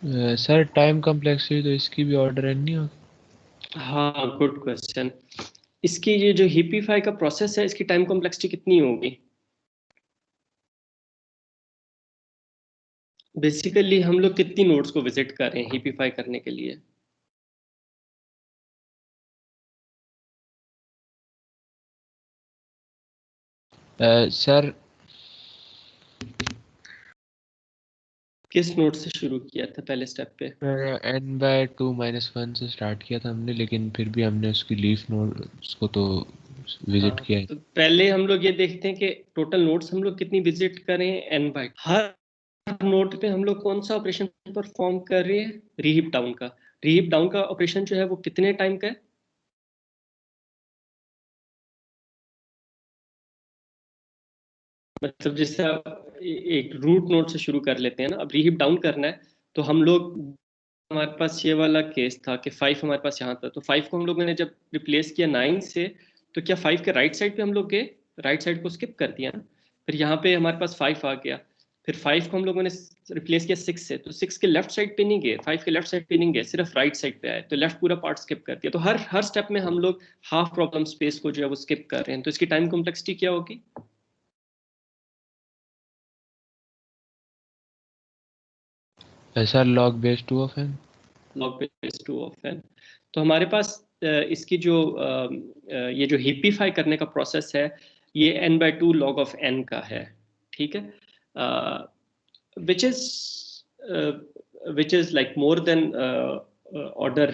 Sir time complexity तो इसकी भी ऑर्डर एन नहीं होगी। हाँ, गुड क्वेश्चन। इसकी ये जो हीपीफाई का प्रोसेस है, इसकी टाइम कॉम्प्लेक्सिटी कितनी होगी? बेसिकली हम लोग कितनी नोड्स को विजिट कर रहे हैं हीपीफाई करने के लिए? सर किस नोड से शुरू किया था पहले स्टेप पे? n/2 - 1 से स्टार्ट किया था हमने, लेकिन फिर भी हमने उसकी लीफ नोड उसको तो विजिट हाँ, किया है। तो पहले हम लोग ये देखते हैं कि टोटल नोड्स हम लोग कितनी विजिट करें, एन बाई हर नोड पे हम लोग कौन सा ऑपरेशन परफॉर्म कर रहे हैं, रीहीप डाउन का। रीहीप डाउन का ऑपरेशन जो है वो कितने टाइम का है? मतलब जैसे आप एक रूट नोड से शुरू कर लेते हैं ना, अब रीहीप डाउन करना है तो हम लोग, हमारे पास ये वाला केस था कि 5 हमारे पास यहाँ था, तो 5 को हम लोगों ने जब रिप्लेस किया 9 से, तो क्या 5 के राइट साइड पे हम लोग गए, राइट साइड को स्किप कर दिया ना, फिर यहाँ पे हमारे पास 5 आ गया, फिर 5 को हम लोगों ने रिप्लेस किया 6 से, तो 6 के लेफ्ट साइड पे नहीं गए, 5 के लेफ्ट साइड पे नहीं गए, सिर्फ राइट साइड पे आए, तो लेफ्ट पूरा पार्ट स्किप कर दिया। तो हर हर स्टेप में हम लोग हाफ प्रॉब्लम स्पेस को जो है वो स्किप कर रहे हैं, तो इसकी टाइम कॉम्प्लेक्सिटी क्या होगी? Sir log base 2 of n। Log base 2 of N. तो हमारे पास इसकी जो ये जो हिपिफाई करने का प्रोसेस है, ये n/2 log ऑफ n का है, ठीक है, which is which is like more than order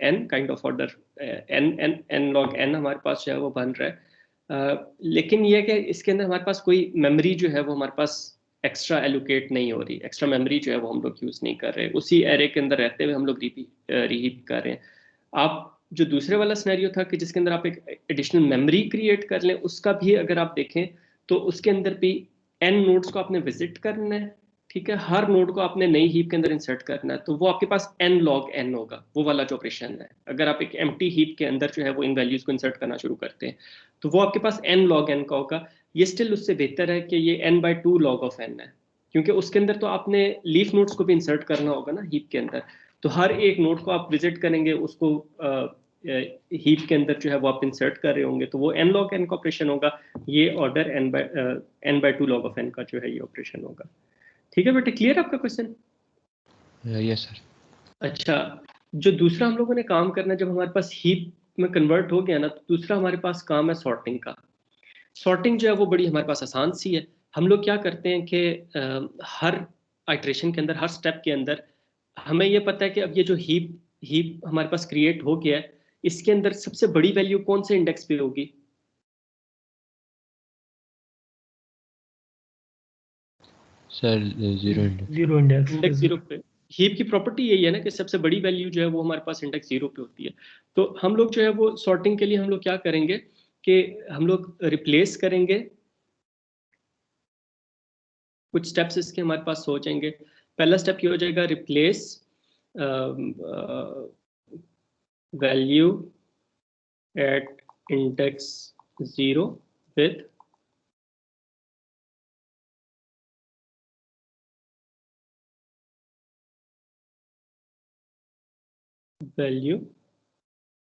n, kind of order n log n हमारे पास जो है वो बन रहा है। लेकिन ये है कि इसके अंदर हमारे पास कोई मेमोरी जो है वो हमारे पास एक्स्ट्रा एलोकेट नहीं हो रही, एक्स्ट्रा मेमोरी जो है वो हम लोग यूज नहीं कर रहे, उसी एरे के अंदर रहते हुए हम लोग रीहीप कर रहे हैं। आप जो दूसरे वाला सिनेरियो था कि जिसके अंदर आप एक एडिशनल मेमोरी क्रिएट कर लें, उसका भी अगर आप देखें तो उसके अंदर भी एन नोड्स को आपने विजिट करना है, ठीक है, हर नोड को आपने नई हीप के अंदर इंसर्ट करना है, तो वो आपके पास एन लॉग एन होगा, वो वाला जो ऑपरेशन है। अगर आप एक एम्प्टी हीप के अंदर जो है वो इन वैल्यूज को इंसर्ट करना शुरू करते हैं, तो वो आपके पास एन लॉग एन का होगा। ये स्टिल उससे बेहतर है कि ये n/2 log ऑफ n है, क्योंकि उसके अंदर तो आपने लीफ नोड्स को भी इंसर्ट करना होगा ना हीप के अंदर, तो हर एक नोड को आप विजिट करेंगे, उसको हीप के अंदर जो है वो आप इंसर्ट कर रहे होंगे, तो वो n log n का ऑपरेशन होगा। ये order n/2 log of n का जो है ये ऑपरेशन होगा। ठीक है बेटे, क्लियर आपका क्वेश्चन? Yes sir. अच्छा, जो दूसरा हम लोगों ने काम करना है, जब हमारे पास हीप में कन्वर्ट हो गया ना, तो दूसरा हमारे पास काम है सॉर्टिंग का। सॉर्टिंग जो है वो बड़ी हमारे पास आसान सी है। हम लोग क्या करते हैं कि हर आइट्रेशन के अंदर, हर स्टेप के अंदर हमें ये पता है कि अब ये जो हीप हीप हमारे पास क्रिएट हो गया है, इसके अंदर सबसे बड़ी वैल्यू कौन से इंडेक्स पे होगी? Sir zero zero index index zero पे। हीप की प्रॉपर्टी यही है ना कि सबसे बड़ी वैल्यू जो है वो हमारे पास इंडेक्स जीरो पे होती है। तो हम लोग जो है वो सॉर्टिंग के लिए हम लोग क्या करेंगे कि हम लोग रिप्लेस करेंगे, कुछ स्टेप्स इसके हमारे पास हो जाएंगे। पहला स्टेप ये हो जाएगा, replace value at index zero with value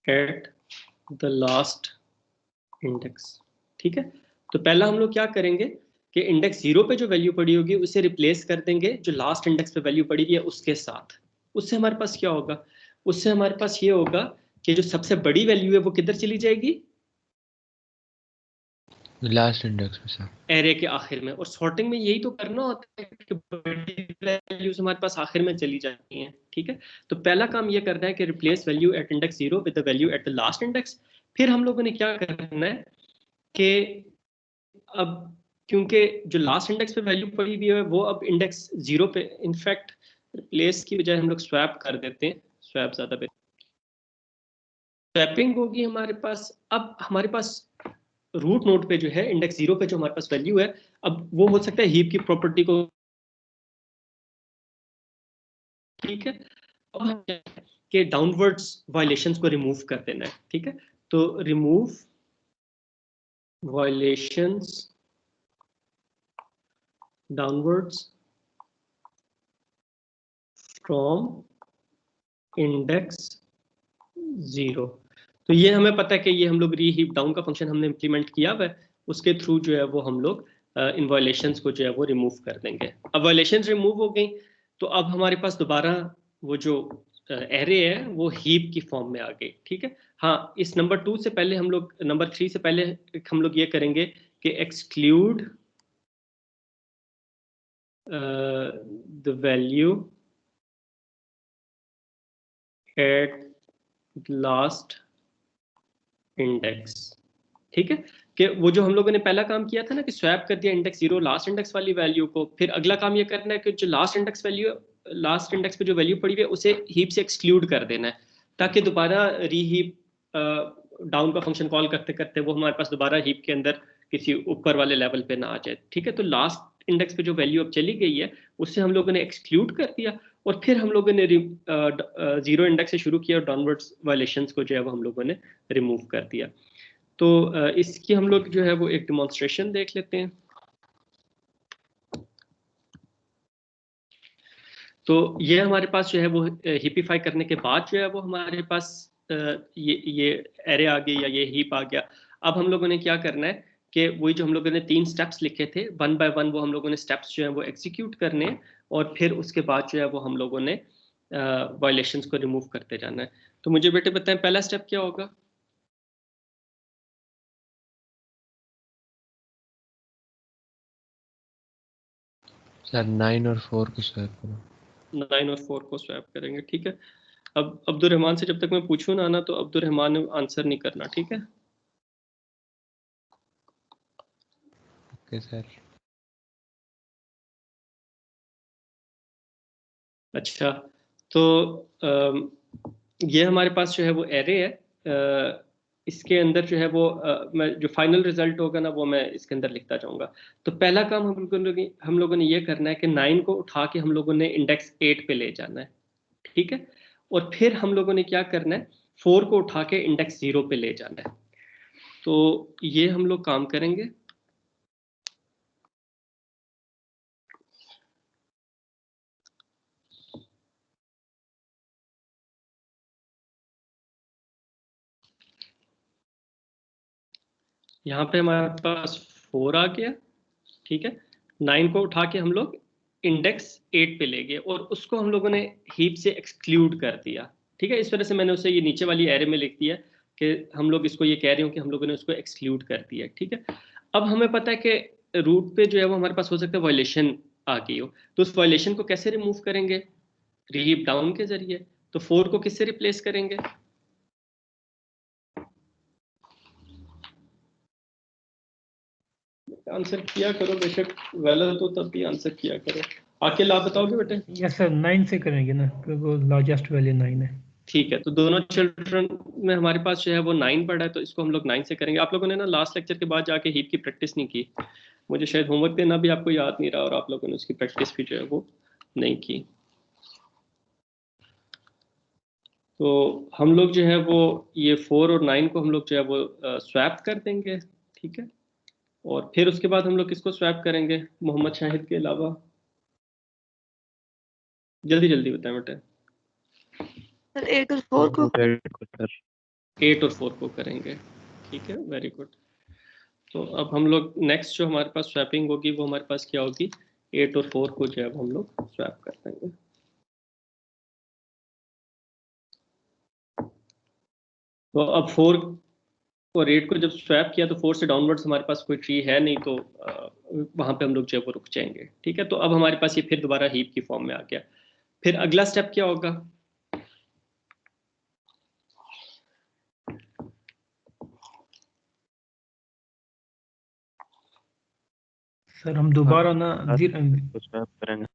at the last index. ठीक है, तो पहला हम लोग क्या करेंगे कि इंडेक्स जीरो पे जो वैल्यू पड़ी होगी उसे रिप्लेस कर देंगे जो लास्ट इंडेक्स पे वैल्यू पड़ी है उसके साथ। उससे हमारे पास क्या होगा? उससे हमारे पास ये होगा कि जो सबसे बड़ी वैल्यू है वो किधर चली जाएगी? लास्ट इंडेक्स में सर। एरे के आखिर में। और सॉर्टिंग में यही तो करना होता है कि बड़ी वैल्यूज हमारे पास आखिर में चली जाती हैं, ठीक है। तो पहला काम ये करना है कि replace value at index zero with the value at the last index. फिर हम लोगों ने क्या करना है कि अब, क्योंकि जो लास्ट इंडेक्स पे वैल्यू पड़ी हुई है वो अब इंडेक्स जीरो पे, इनफैक्ट रिप्लेस की बजाय हम लोग स्वैप कर देते हैं, स्वैप ज्यादा बेहतर। स्वैपिंग होगी हमारे पास, अब हमारे पास रूट नोड पे जो है इंडेक्स जीरो पे जो हमारे पास वैल्यू है, अब वो हो सकता है हीप की प्रॉपर्टी को, ठीक है। अब हमें क्या है कि डाउनवर्ड्स वायलेशंस को रिमूव कर देना है, ठीक है। तो remove violations downwards from index 0। तो ये हमें पता है कि ये हम लोग रीहीप डाउन का फंक्शन हमने इम्प्लीमेंट किया हुआ है, उसके थ्रू जो है वो हम लोग इन वायलेशंस को जो है वो रिमूव कर देंगे। अब वायलेशंस रिमूव हो गई तो अब हमारे पास दोबारा वो जो एरे है वो हीप की फॉर्म में आ गई। ठीक है, हाँ, इस नंबर 2 से पहले हम लोग, नंबर 3 से पहले हम लोग ये करेंगे कि exclude the value at last index. ठीक है, कि वो जो हम लोगों ने पहला काम किया था ना कि स्वैप कर दिया इंडेक्स 0 लास्ट इंडेक्स वाली वैल्यू को, फिर अगला काम ये करना है कि जो last index value, last index पे जो वैल्यू पड़ी हुई है उसे हीप से एक्सक्लूड कर देना है, ताकि दोबारा रीहीप डाउन का फंक्शन कॉल करते करते वो हमारे पास दोबारा हीप के अंदर किसी ऊपर वाले लेवल पे ना आ जाए। ठीक है, तो लास्ट इंडेक्स पे जो वैल्यू अब चली गई है उससे हम लोगों ने एक्सक्लूड कर दिया, और फिर हम लोगों ने जीरो इंडेक्स से शुरू किया और डाउनवर्ड्स वायलेशंस को जो है वो हम लोगों ने रिमूव कर दिया। तो इसकी हम लोग जो है वो एक डिमॉन्स्ट्रेशन देख लेते हैं। तो ये हमारे पास जो है वो हिपिफाई करने के बाद जो है वो हमारे पास ये एरे आ गई या ये हीप आ गया। अब हम लोगों ने क्या करना है कि वही जो हम लोगों ने 3 स्टेप्स लिखे थे, 1 बाय 1 वो हम लोगों ने स्टेप्स जो है वो एग्जीक्यूट करने हैं, और फिर उसके बाद जो है वो हम लोगों ने वायलेशंस को रिमूव करते जाना है। तो मुझे बेटे बताएं पहला स्टेप क्या होगा? सर 9 और 4 को स्वैप करो। 9 और 4 को स्वैप करेंगे। ठीक है, अब अब्दुल रहमान से जब तक मैं पूछूं ना तो अब्दुल रहमान ने आंसर नहीं करना। ठीक है, ओके सर। अच्छा। तो ये हमारे पास जो है वो एरे है, इसके अंदर जो है वो मैं जो फाइनल रिजल्ट होगा ना वो मैं इसके अंदर लिखता जाऊंगा। तो पहला काम हम लोगों ने ये करना है कि 9 को उठा के हम लोगों ने इंडेक्स 8 पे ले जाना है। ठीक है, और फिर हम लोगों ने क्या करना है, 4 को उठा के इंडेक्स 0 पे ले जाना है। तो ये हम लोग काम करेंगे। यहाँ पे हमारे पास 4 आ गया। ठीक है, 9 को उठा के हम लोग इंडेक्स 8 पे ले गए और उसको हम लोगों ने हीप से एक्सक्लूड कर दिया। ठीक है, इस वजह से मैंने उसे ये नीचे वाली एरे में लिख दिया कि हम लोग इसको ये कह रहे हो कि हम लोगों ने उसको एक्सक्लूड कर दिया। ठीक है, अब हमें पता है कि रूट पे जो है वो हमारे पास हो सकता है वायलेशन आ गई हो, तो उस वायलेशन को कैसे रिमूव करेंगे? रीहीप डाउन के जरिए। तो 4 को किससे रिप्लेस करेंगे? आंसर किया करो बेशक, गलत हो तब भी आंसर किया करो। अकेला आप बताओगे बेटे? यस सर, 9 से करेंगे ना क्योंकि वो लार्जेस्ट वैल्यू 9 है। ठीक है, तो दोनों चिल्ड्रन में हमारे पास जो है वो 9 पड़ा है, तो इसको हम लोग 9 से करेंगे। आप लोगों ने ना लास्ट लेक्चर के बाद जाके हीप की प्रैक्टिस नहीं की, मुझे शायद होमवर्क देना भी आपको याद नहीं रहा और आप लोगों ने उसकी प्रैक्टिस भी जो है वो नहीं की। तो हम लोग जो है वो ये 4 और 9 को हम लोग जो है वो स्वैप कर देंगे। ठीक है, और फिर उसके बाद हम लोग किसको स्वैप करेंगे मोहम्मद शाहिद के अलावा? जल्दी जल्दी बताएं बेटा। सर 8 और 4 को। 8 और 4 को करेंगे। ठीक है, वेरी गुड। तो अब हम लोग नेक्स्ट जो हमारे पास स्वैपिंग होगी वो हमारे पास क्या होगी? 8 और 4 को जो है हम लोग स्वैप कर देंगे। तो अब 4 और 8 को जब स्वैप किया तो 4 से डाउनवर्ड्स हमारे पास कोई ट्री है नहीं, तो वहां पे हम लोग जो है वो रुक जाएंगे। ठीक है, तो अब हमारे पास ये फिर दोबारा हीप की फॉर्म में आ गया। फिर अगला स्टेप क्या होगा? सर हम दोबारा ना स्वैप करेंगे।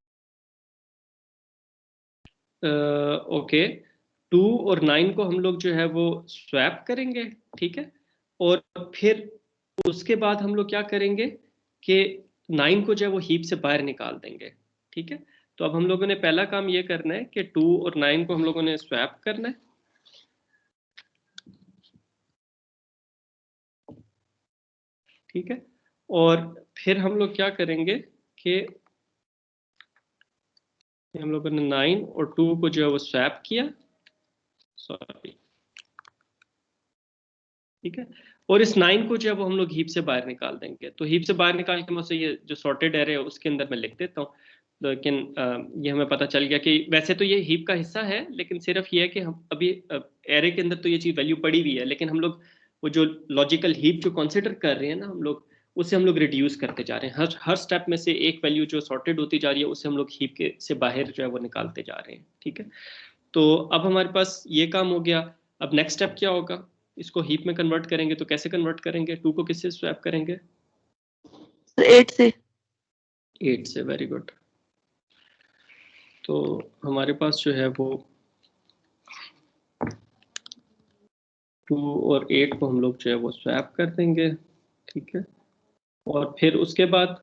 ओके, 2 और 9 को हम लोग जो है वो स्वैप करेंगे। ठीक है, और फिर उसके बाद हम लोग क्या करेंगे कि 9 को जो है वो हीप से बाहर निकाल देंगे। ठीक है, तो अब हम लोगों ने पहला काम ये करना है कि 2 और 9 को हम लोगों ने स्वैप करना है। ठीक है, और फिर हम लोग क्या करेंगे कि हम लोगों ने 9 और 2 को जो है वो स्वैप किया, सॉरी, ठीक है। और इस 9 को जो है वो हम लोग हीप से बाहर निकाल देंगे। तो हीप से बाहर निकाल के मैं उसे ये जो सॉर्टेड एरे है उसके अंदर मैं लिख देता हूँ। लेकिन ये हमें पता चल गया कि वैसे तो ये हीप का हिस्सा है, लेकिन सिर्फ ये है कि हम अभी एरे के अंदर तो ये चीज़ वैल्यू पड़ी हुई है, लेकिन हम लोग वो जो लॉजिकल हीप जो कंसिडर कर रहे हैं ना हम लोग, उसे हम लोग रिड्यूस करते जा रहे हैं। हर स्टेप में से एक वैल्यू जो सॉर्टेड होती जा रही है उसे हम लोग हीप के से बाहर जो है वो निकालते जा रहे हैं, ठीक है। तो अब हमारे पास ये काम हो गया। अब नेक्स्ट स्टेप क्या होगा, इसको हीप में कन्वर्ट करेंगे। तो कैसे कन्वर्ट करेंगे, 2 को किससे स्वैप करेंगे? 8 से। 8 से, वेरी गुड। तो हमारे पास जो है वो 2 और 8 को हम लोग जो है वो स्वैप कर देंगे, ठीक है। और फिर उसके बाद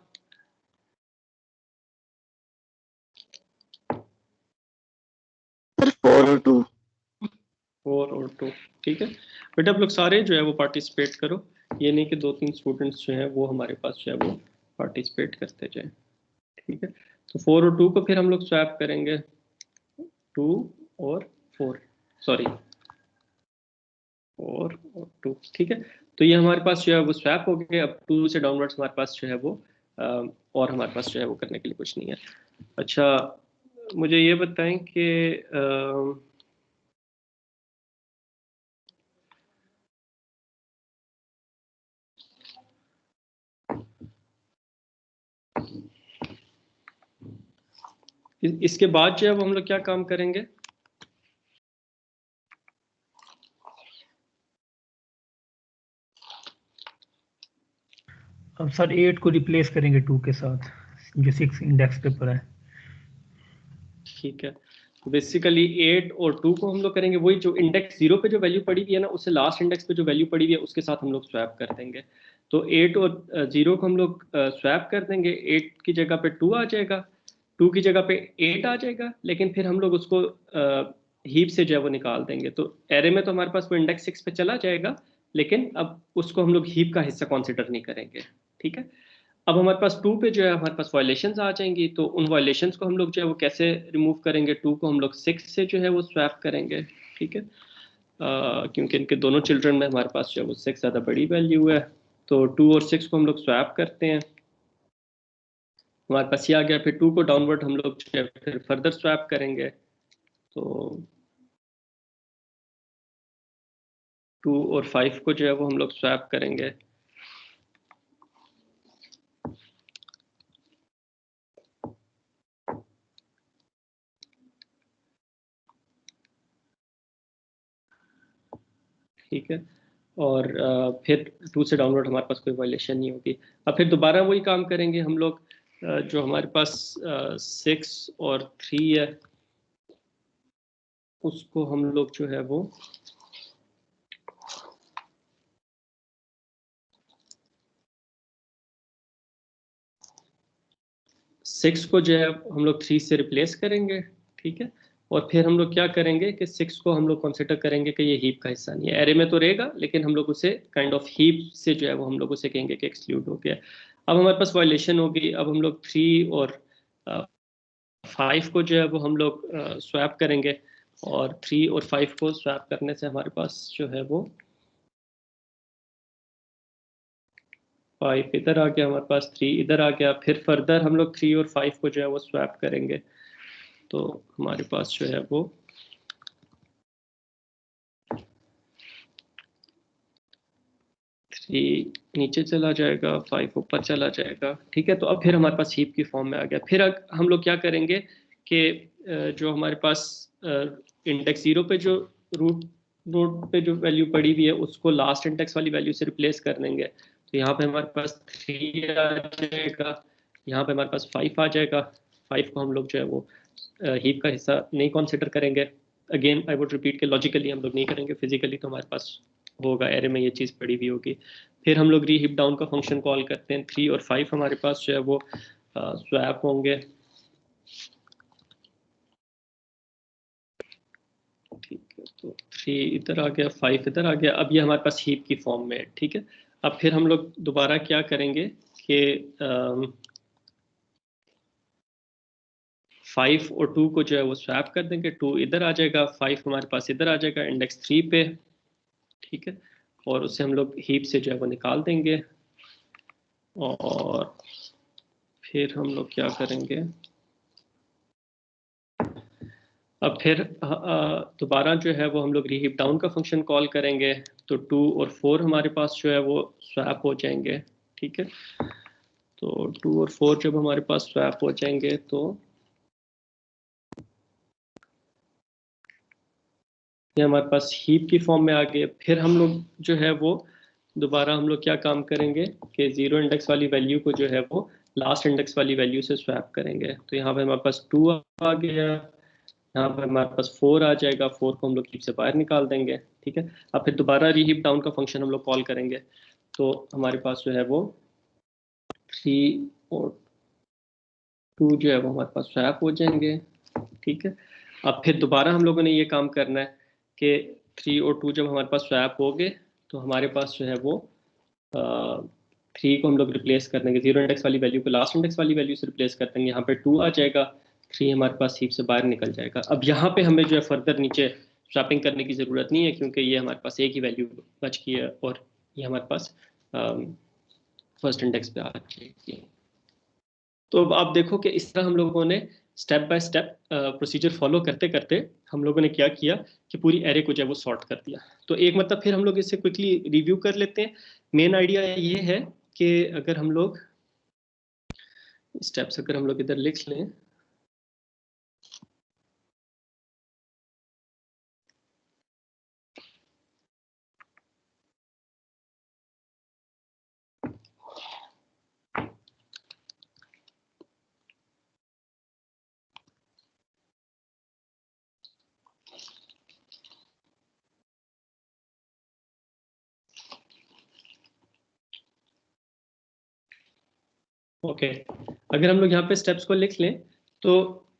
सर 4 और 2। 4 और 2, ठीक है। बेटा आप लोग सारे जो है वो पार्टिसिपेट करो, ये नहीं कि 2-3 स्टूडेंट्स जो है वो हमारे पास जो है वो पार्टिसिपेट करते जाएं, ठीक है। तो 4 और 2 को फिर हम लोग स्वैप करेंगे, 2 और 4, सॉरी 4 और 2, ठीक है। तो ये हमारे पास जो है वो स्वैप हो गए। अब 2 से डाउनवर्ड्स हमारे पास जो है वो और हमारे पास जो है वो करने के लिए कुछ नहीं है। अच्छा, मुझे ये बताएं कि इसके बाद जो है वो हम लोग क्या काम करेंगे? अब सर 8 को रिप्लेस करेंगे 2 के साथ जो 6 इंडेक्स पे पड़ा है। ठीक है, तो बेसिकली 8 और 2 को हम लोग करेंगे वही जो इंडेक्स 0 पे जो वैल्यू पड़ी हुई है ना, उससे लास्ट इंडेक्स पे जो वैल्यू पड़ी हुई है उसके साथ हम लोग स्वैप कर देंगे। तो 8 और 0 को हम लोग स्वैप कर देंगे। 8 की जगह पे 2 आ जाएगा, 2 की जगह पे 8 आ जाएगा, लेकिन फिर हम लोग उसको हीप से जो है वो निकाल देंगे। तो एरे में तो हमारे पास वो इंडेक्स 6 पे चला जाएगा, लेकिन अब उसको हम लोग हीप का हिस्सा कंसिडर नहीं करेंगे, ठीक है। अब हमारे पास 2 पे जो है हमारे पास वायलेशंस आ जाएंगी। तो उन वायलेशंस को हम लोग जो है वो कैसे रिमूव करेंगे? 2 को हम लोग 6 से जो है वो स्वैप करेंगे, ठीक है। क्योंकि इनके दोनों चिल्ड्रन में हमारे पास जो है वो 6 ज़्यादा बड़ी वैल्यू है। तो 2 और 6 को हम लोग स्वैप करते हैं, हमारे पास ये आ गया। फिर 2 को डाउनवर्ड हम लोग जो है फिर फर्दर स्वैप करेंगे। तो 2 और 5 को जो है वो हम लोग स्वैप करेंगे। ठीक है, और फिर 2 से डाउनवर्ड हमारे पास कोई वायलेशन नहीं होगी। अब फिर दोबारा वही काम करेंगे हम लोग। जो हमारे पास 6 और 3 है उसको हम लोग जो है वो सिक्स को जो है हम लोग 3 से रिप्लेस करेंगे, ठीक है। और फिर हम लोग क्या करेंगे कि 6 को हम लोग कंसिडर करेंगे कि ये हीप का हिस्सा नहीं है। एरे में तो रहेगा, लेकिन हम लोग उसे काइंड ऑफ हीप से जो है वो हम लोग उसे कहेंगे कि एक्सक्लूड हो गया। अब हमारे पास वायलेशन होगी। अब हम लोग 3 और 5 को जो है वो हम लोग स्वैप करेंगे, और 3 और 5 को स्वैप करने से हमारे पास जो है वो 5 इधर आ गया, हमारे पास 3 इधर आ गया। फिर फर्दर हम लोग 3 और 5 को जो है वो स्वैप करेंगे, तो हमारे पास जो है वो 3 नीचे चला जाएगा, 5 ऊपर चला जाएगा, ठीक है। तो अब फिर हमारे पास हीप की फॉर्म में आ गया। फिर हम लोग क्या करेंगे कि जो हमारे पास इंडेक्स 0 पे जो रूट नोड पे जो वैल्यू पड़ी हुई है उसको लास्ट इंडेक्स वाली वैल्यू से रिप्लेस कर देंगे। तो यहाँ पे हमारे पास 3 आ जाएगा, यहाँ पे हमारे पास 5 आ जाएगा। 5 को हम लोग जो है वो हीप का हिस्सा नहीं कंसिडर करेंगे। अगेन आई वुड रिपीट के लॉजिकली हम लोग नहीं करेंगे, फिजिकली तो हमारे पास होगा, एरे में ये चीज़ पड़ी हुई होगी। फिर हम लोग रीहीप डाउन का फंक्शन कॉल करते हैं। 3 और 5 हमारे पास जो है वो स्वैप होंगे, ठीक है। तो 3 इधर आ गया, 5 इधर आ गया। अब ये हमारे पास हीप की फॉर्म में है, ठीक है। अब फिर हम लोग दोबारा क्या करेंगे कि 5 और 2 को जो है वो स्वैप कर देंगे, 2 इधर आ जाएगा, 5 हमारे पास इधर आ जाएगा इंडेक्स 3 पे, ठीक है, और उसे हम लोग हीप से जो है वो निकाल देंगे। और फिर हम लोग क्या करेंगे, अब फिर दोबारा जो है वो हम लोग रीहीप डाउन का फंक्शन कॉल करेंगे, तो 2 और 4 हमारे पास जो है वो स्वैप हो जाएंगे, ठीक है। तो 2 और 4 जब हमारे पास स्वैप हो जाएंगे तो ये हमारे पास हीप की फॉर्म में आ गए। फिर हम लोग जो है वो दोबारा हम लोग क्या काम करेंगे कि 0 इंडेक्स वाली वैल्यू को जो है वो लास्ट इंडेक्स वाली वैल्यू से स्वैप करेंगे। तो यहाँ पे हमारे पास 2 आ गया, यहाँ पर हमारे पास 4 आ जाएगा, 4 को हम लोग हीप से बाहर निकाल देंगे, ठीक है। अब फिर दोबारा रीहीप डाउन का फंक्शन हम लोग कॉल करेंगे, तो हमारे पास जो है वो 3 और 2 जो है वो हमारे पास स्वैप हो जाएंगे, ठीक है। अब फिर दोबारा हम लोगों ने ये काम करना है कि 3 और 2 जब हमारे पास स्वैप हो गए तो हमारे पास जो है वो 3 को हम लोग रिप्लेस कर देंगे, 0 इंडेक्स वाली वैल्यू को लास्ट इंडेक्स वाली वैल्यू से रिप्लेस कर देंगे, यहाँ पे 2 आ जाएगा, 3 हमारे पास हीप से बाहर निकल जाएगा। अब यहाँ पे हमें जो है फर्दर नीचे स्वैपिंग करने की ज़रूरत नहीं है, क्योंकि ये हमारे पास एक ही वैल्यू बच गई है और ये हमारे पास फर्स्ट इंडेक्स पे आ जाएगी। तो अब आप देखो कि इस तरह हम लोगों ने step by step procedure follow करते करते हम लोगों ने क्या किया कि पूरी एरे को जो है वो सॉर्ट कर दिया। तो एक मतलब फिर हम लोग इसे क्विकली रिव्यू कर लेते हैं। मेन आइडिया ये है कि अगर हम लोग स्टेप्स अगर हम लोग इधर लिख लें, ओके अगर हम लोग यहाँ पे स्टेप्स को लिख लें तो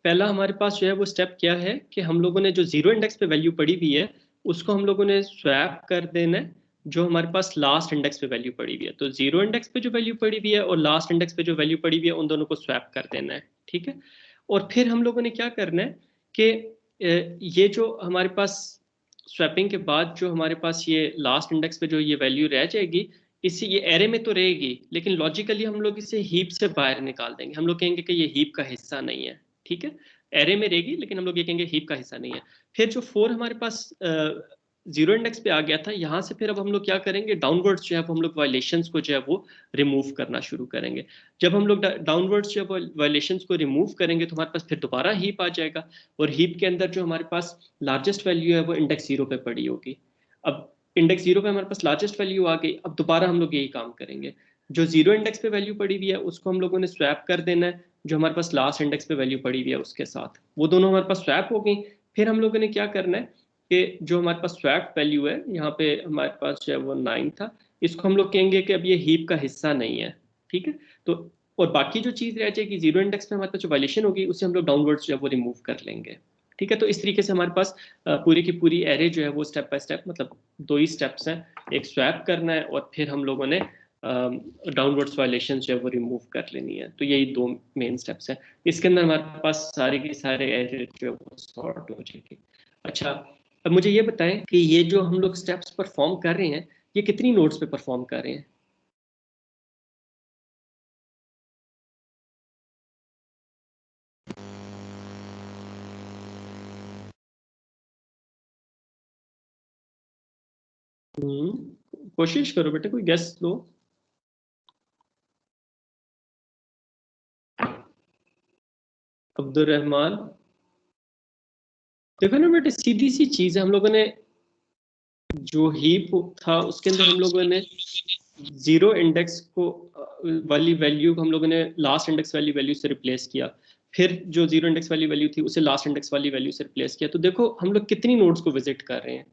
पहला हमारे पास जो है वो स्टेप क्या है कि हम लोगों ने जो 0 इंडेक्स पे वैल्यू पड़ी हुई है उसको हम लोगों ने स्वैप कर देना है जो हमारे पास लास्ट इंडेक्स पे वैल्यू पड़ी हुई है। तो 0 इंडेक्स पे जो वैल्यू पड़ी हुई है और लास्ट इंडेक्स पे जो वैल्यू पड़ी हुई है उन दोनों को स्वैप कर देना है, ठीक है। और फिर हम लोगों ने क्या करना है कि ये जो हमारे पास स्वैपिंग के बाद जो हमारे पास ये लास्ट इंडेक्स पे जो ये वैल्यू रह जाएगी, इसी ये एरे में तो रहेगी लेकिन लॉजिकली हम लोग इसे हीप से बाहर निकाल देंगे। हम लोग कहेंगे कि ये हीप का हिस्सा नहीं है, ठीक है। एरे में रहेगी लेकिन हम लोग ये कहेंगे हीप का हिस्सा नहीं है। फिर जो 4 हमारे पास 0 इंडेक्स पे आ गया था, यहाँ से फिर अब हम लोग क्या करेंगे, डाउनवर्ड्स जो है वो हम लोग वायलेशंस को जो है वो रिमूव करना शुरू करेंगे। जब हम लोग डाउनवर्ड्स जो है वायलेशंस को रिमूव करेंगे तो हमारे पास फिर दोबारा हीप आ जाएगा और हीप के अंदर जो हमारे पास लार्जेस्ट वैल्यू है वो इंडेक्स 0 पे पड़ी होगी। अब इंडेक्स 0 पे हमारे पास लार्जेस्ट वैल्यू आ गई। अब दोबारा हम लोग यही काम करेंगे, जो 0 इंडेक्स पे वैल्यू पड़ी हुई है उसको हम लोगों ने स्वैप कर देना है जो हमारे पास लास्ट इंडेक्स पे वैल्यू पड़ी हुई है उसके साथ, वो दोनों हमारे पास स्वैप हो गई। फिर हम लोगों ने क्या करना है कि जो हमारे पास स्वैप वैल्यू है यहाँ पे हमारे पास जो है वो 9 था, इसको हम लोग कहेंगे कि अब ये हीप का हिस्सा नहीं है, ठीक है। तो और बाकी जो चीज़ रह जाएगी 0 इंडेक्स पे हमारे पास जो वायलेशन होगी उसे हम लोग डाउनवर्ड्स जो है वो रिमूव कर लेंगे, ठीक है। तो इस तरीके से हमारे पास पूरी की पूरी एरे जो है वो स्टेप बाय स्टेप, मतलब 2 ही स्टेप्स हैं, एक स्वैप करना है और फिर हम लोगों ने डाउनवर्ड्स वायलेशन जो है वो रिमूव कर लेनी है। तो यही 2 मेन स्टेप्स हैं। इसके अंदर हमारे पास सारे के सारे एरे जो है वो सॉर्ट हो जाएगी। अच्छा अब मुझे ये बताएं कि ये जो हम लोग स्टेप्स परफॉर्म कर रहे हैं ये कितनी नोड्स पे परफॉर्म कर रहे हैं? कोशिश करो बेटे, कोई गेस लो। अब्दुल रहमान, देखो ना बेटे सीधी सी चीज है, हम लोगों ने जो हीप था उसके अंदर हम लोगों ने 0 इंडेक्स को वाली वैल्यू को हम लोगों ने लास्ट इंडेक्स वाली वैल्यू से रिप्लेस किया, फिर जो 0 इंडेक्स वाली वैल्यू थी उसे लास्ट इंडेक्स वाली वैल्यू से रिप्लेस किया। तो देखो हम लोग कितनी नोड्स को विजिट कर रहे हैं।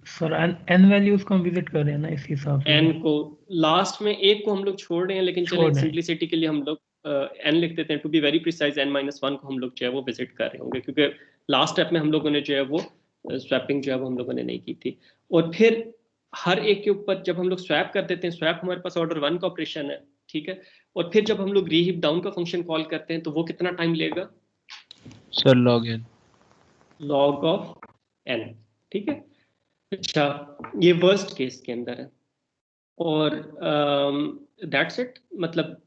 सर एन वैल्यूज को हम विजिट कर रहे हैं ना, इस हिसाब से एन को लास्ट में एक को हम लोग छोड़ रहे हैं, लेकिन चलें सिंपलिसिटी के लिए हम लोग एन लिख देते हैं। To be very precise n-1 को हम लोग जो है वो विजिट कर रहे होंगे, क्योंकि लास्ट स्टेप में हम लोगों ने जो है वो स्वैपिंग जो है वो हम लोगों ने नहीं की थी। और फिर हर एक के ऊपर जब हम लोग स्वैप कर देते हैं, स्वैप हमारे पास ऑर्डर 1 का ऑपरेशन है, ठीक है। और फिर जब हम लोग रीहीप डाउन का फंक्शन कॉल करते हैं तो वो कितना टाइम लेगा? Sir log N. Log of N, ठीक है। अच्छा, ये वर्स्ट केस के अंदर है और दैट्स इट, मतलब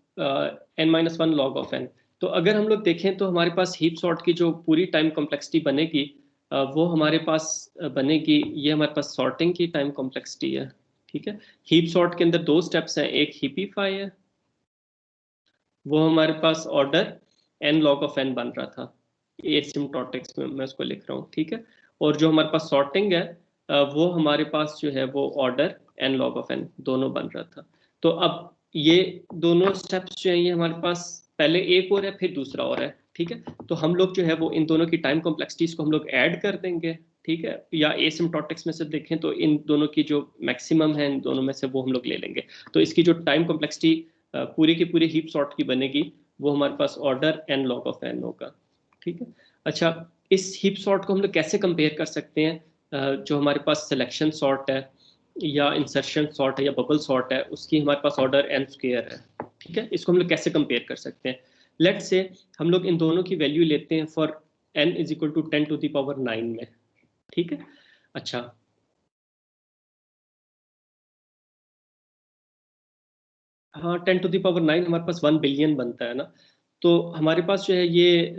n-1 लॉग ऑफ n। तो अगर हम लोग देखें तो हमारे पास हीप सॉर्ट की जो पूरी टाइम कॉम्प्लेक्सिटी बनेगी वो हमारे पास बनेगी, ये हमारे पास सॉर्टिंग की टाइम कॉम्प्लेक्सिटी है, ठीक है। हीप सॉर्ट के अंदर दो स्टेप्स हैं, एक हीपीफाई है, वो हमारे पास order n log of n बन रहा था, एसिम्प्टोटिक्स में मैं उसको लिख रहा हूँ, ठीक है। और जो हमारे पास सॉर्टिंग है वो हमारे पास जो है वो order n log of n दोनों बन रहा था। तो अब ये दोनों स्टेप्स जो है ये हमारे पास पहले एक और है फिर दूसरा और है, ठीक है। तो हम लोग जो है वो इन दोनों की टाइम कॉम्प्लेक्सिटीज को हम लोग ऐड कर देंगे, ठीक है, या एसिम्प्टोटिक्स में से देखें तो इन दोनों की जो मैक्सिमम है इन दोनों में से वो हम लोग ले लेंगे। तो इसकी जो टाइम कॉम्प्लेक्सिटी पूरी की पूरी हीप सॉर्ट की बनेगी वो हमारे पास order n log of n होगा, ठीक है। अच्छा, इस हीप सॉर्ट को हम लोग कैसे कंपेयर कर सकते हैं जो हमारे पास सिलेक्शन सॉर्ट है या इंसर्शन सॉर्ट है या बबल सॉर्ट है, उसकी हमारे पास ऑर्डर n स्क्वायर है, ठीक है। इसको हम लोग कैसे कंपेयर कर सकते हैं? लेट्स से हम लोग इन दोनों की वैल्यू लेते हैं for n is equal to 10 to the power 9 में, ठीक है। अच्छा, हाँ 10 टू द पावर 9 हमारे पास 1 बिलियन बनता है ना। तो हमारे पास जो है ये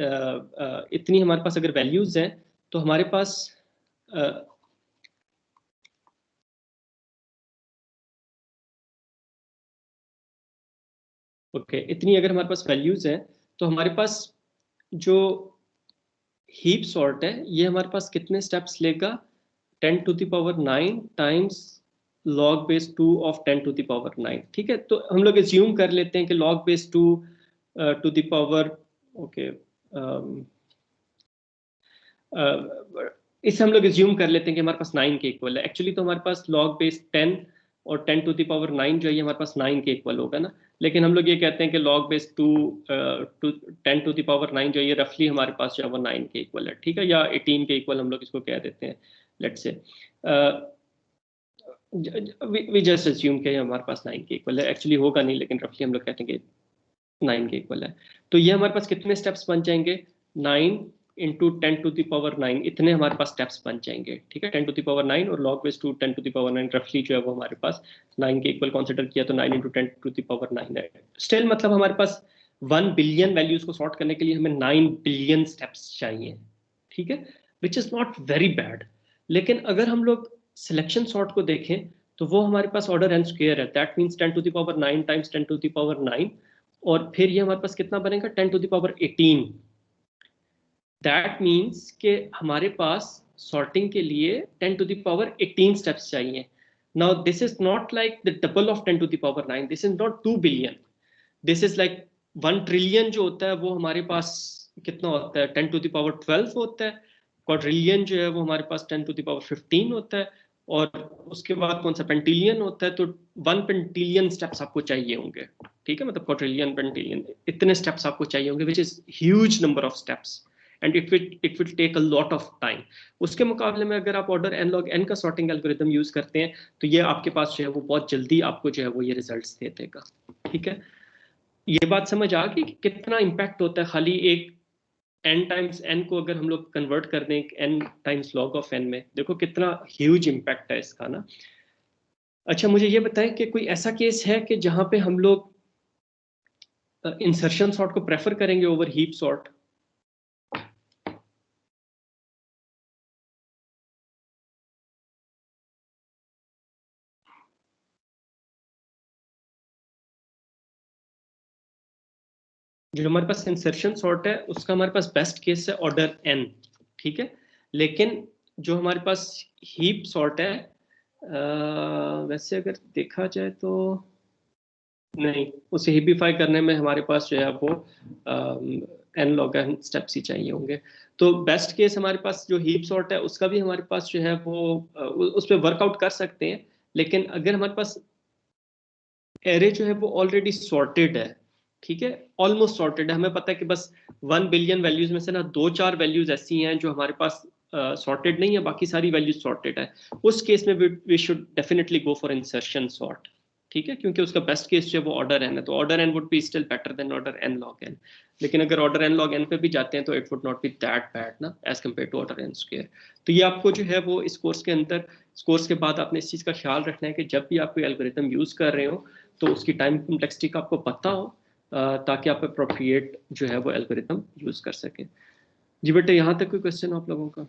इतनी हमारे पास अगर वैल्यूज हैं तो हमारे पास ओके इतनी अगर हमारे पास वैल्यूज हैं तो हमारे पास जो हीप सॉर्ट है ये हमारे पास कितने स्टेप्स लेगा? 10 to the power 9 times log base 2 of 10 to the power 9, ठीक है। तो हम लोग एज्यूम कर लेते हैं कि log base 2 to the power okay इसे हम लोग एज्यूम कर लेते हैं कि हमारे पास 9 के इक्वल है। एक्चुअली तो हमारे पास log बेस 10 और 10 टू द पावर 9 जो है हमारे पास 9 के इक्वल होगा ना, लेकिन हम लोग ये कहते हैं कि log base 2 to 10 to the power 9 जो है ये रफली हमारे पास जो है वो 9 के इक्वल है, ठीक है, या 18 के इक्वल हम लोग इसको कह देते हैं let's say. We just assume कि हमारे पास 9 के इक्वल है, एक्चुअली होगा नहीं लेकिन रफली हम लोग कहते हैं कि 9 के इक्वल है। तो ये हमारे पास कितने स्टेप्स बन जाएंगे? 9 इंटू 10 टू द पावर 9, इतने हमारे पास स्टेप्स बन जाएंगे, ठीक है। 10 टू द पावर 9 और log base 2 10 to the power 9 रफली जो है वो हमारे पास 9 के इक्वल कंसीडर किया तो 9 इंटू 10 टू द पावर 9 है। स्टिल मतलब हमारे पास 1 बिलियन वैल्यूज को सॉर्ट करने के लिए हमें 9 बिलियन स्टेप्स चाहिए, ठीक है, which is not very bad. लेकिन अगर हम लोग सिलेक्शन सॉर्ट को देखें तो वो हमारे पास ऑर्डर n स्क्वायर है, that means 10 to the power 9 times 10 to the power 9 और फिर ये हमारे पास कितना बनेगा? 10 to the power 18। That means कि हमारे पास सॉर्टिंग के लिए 10 टू द पावर 18 स्टेप्स चाहिए। Now this is not like the double of 10 to the power 9, this is not 2 billion, this is like 1 trillion जो होता है वो हमारे पास कितना होता है? 10 टू द पावर 12 होता है। क्वाड्रिलियन जो है वो हमारे पास 10 टू द पावर 15 होता है और उसके बाद कौन सा पेंटिलियन होता है, तो 1 पेंटिलियन स्टेप्स आपको चाहिए होंगे, ठीक है, मतलब क्वाड्रिलियन पेंटिलियन इतने स्टेप्स आपको चाहिए होंगे, which is huge number of steps and it will take a lot of time. उसके मुकाबले में अगर आप ऑर्डर n log n का सॉर्टिंग एल्गोरिथम यूज करते हैं तो ये आपके पास जो है वो बहुत जल्दी आपको जो है वो ये रिजल्ट्स दे देगा, ठीक है। ये बात समझ आ गई कि कितना इम्पैक्ट होता है खाली एक n टाइम्स n को अगर हम लोग कन्वर्ट कर दें n times log of n में, देखो कितना ह्यूज इम्पैक्ट है इसका ना। अच्छा, मुझे ये बताएं कि कोई ऐसा केस है कि जहां पे हम लोग इंसर्शन सॉर्ट को प्रेफर करेंगे ओवर हीप सॉर्ट? जो हमारे पास इंसर्शन सॉर्ट है उसका हमारे पास बेस्ट केस है ऑर्डर n, ठीक है। लेकिन जो हमारे पास हीप सॉर्ट है वैसे अगर देखा जाए तो नहीं, उसे हीपिफाई करने में हमारे पास जो है वो n log n स्टेप्स ही चाहिए होंगे। तो बेस्ट केस हमारे पास जो हीप सॉर्ट है उसका भी हमारे पास जो है वो उस पर वर्कआउट कर सकते हैं, लेकिन अगर हमारे पास एरे जो है वो ऑलरेडी सॉर्टेड है, ठीक है, ऑलमोस्ट सॉर्टेड है, हमें पता है कि बस 1 बिलियन वैल्यूज में से ना 2-4 वैल्यूज ऐसी हैं जो हमारे पास सॉर्टेड नहीं है, बाकी सारी वैल्यूज सॉर्टेड है, उस केस में we should definitely go for insertion sort, ठीक है, क्योंकि उसका बेस्ट केस जो है वो ऑर्डर n है, तो order n would be still better than order n log n। लेकिन अगर ऑर्डर n log n पे भी जाते हैं तो it would not be that bad ना as compare to order n square. तो ये आपको जो है वो इस कोर्स के अंदर, इस कोर्स के बाद आपने इस चीज़ का ख्याल रखना है कि जब भी आप कोई एल्गोरिथम यूज़ कर रहे हो तो उसकी टाइम कम्प्लेक्सिटी का आपको पता हो, ताकि आप अप्रोप्रिएट जो है वो एल्गोरिथम यूज़ कर सकें। जी बेटे, यहाँ तक कोई क्वेश्चन आप लोगों का?